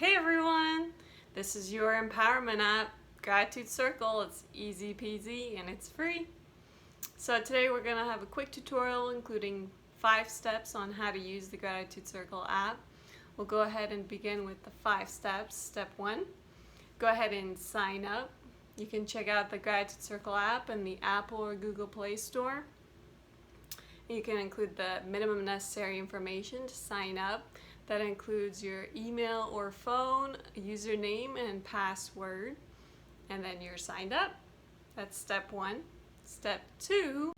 Hey everyone, this is your empowerment app, Gratitude Circle. It's easy peasy and it's free. So today we're going to have a quick tutorial including 5 steps on how to use the Gratitude Circle app. We'll go ahead and begin with the 5 steps. Step 1, go ahead and sign up. You can check out the Gratitude Circle app in the Apple or Google Play Store. You can include the minimum necessary information to sign up. That includes your email or phone, username and password, and then you're signed up. That's step 1. Step 2.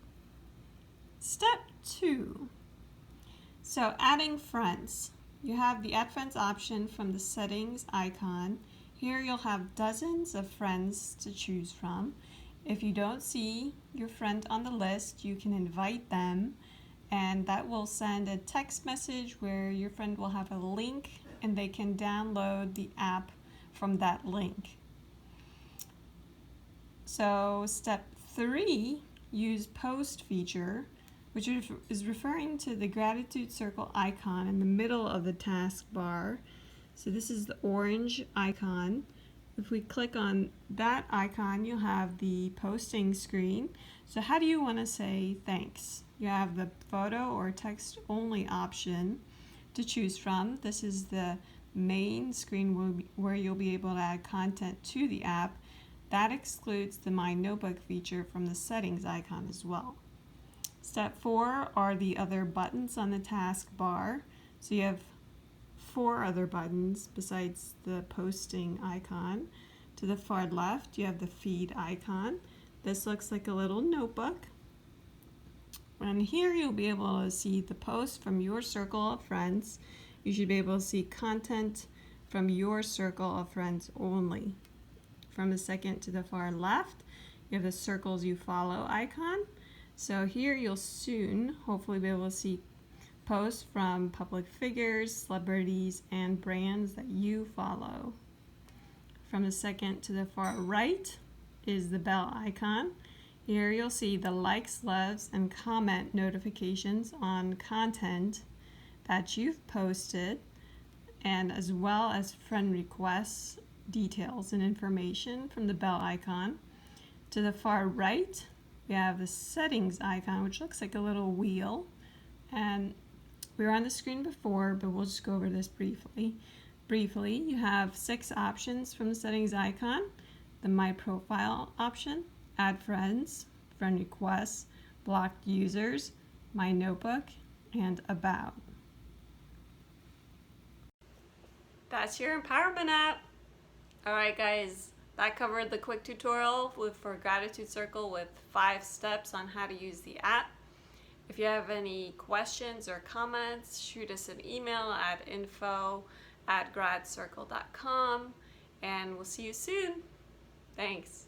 So adding friends. You have the Add Friends option from the settings icon. Here you'll have dozens of friends to choose from. If you don't see your friend on the list, you can invite them, and that will send a text message where your friend will have a link and they can download the app from that link. So step 3, use post feature, which is referring to the Gratitude Circle icon in the middle of the taskbar. So this is the orange icon. If we click on that icon, you'll have the posting screen. So how do you want to say thanks? You have the photo or text only option to choose from. This is the main screen where you'll be able to add content to the app. That excludes the My Notebook feature from the settings icon as well. Step 4 are the other buttons on the taskbar. So you have 4 other buttons besides the posting icon. To the far left, you have the feed icon. This looks like a little notebook. And here you'll be able to see the posts from your circle of friends. You should be able to see content from your circle of friends only. From the second to the far left, you have the circles you follow icon. So here you'll soon hopefully be able to see posts from public figures, celebrities, and brands that you follow. From the second to the far right is the bell icon. Here you'll see the likes, loves, and comment notifications on content that you've posted, and as well as friend requests, details, and information from the bell icon. To the far right, we have the settings icon, which looks like a little wheel. And we were on the screen before, but we'll just go over this briefly. You have 6 options from the settings icon. The My Profile option, Add Friends, Friend Requests, Blocked Users, My Notebook, and About. That's your empowerment app. Alright guys, that covered the quick tutorial for Gratitude Circle with 5 steps on how to use the app. If you have any questions or comments, shoot us an email at info@gratcircle.com, and we'll see you soon. Thanks.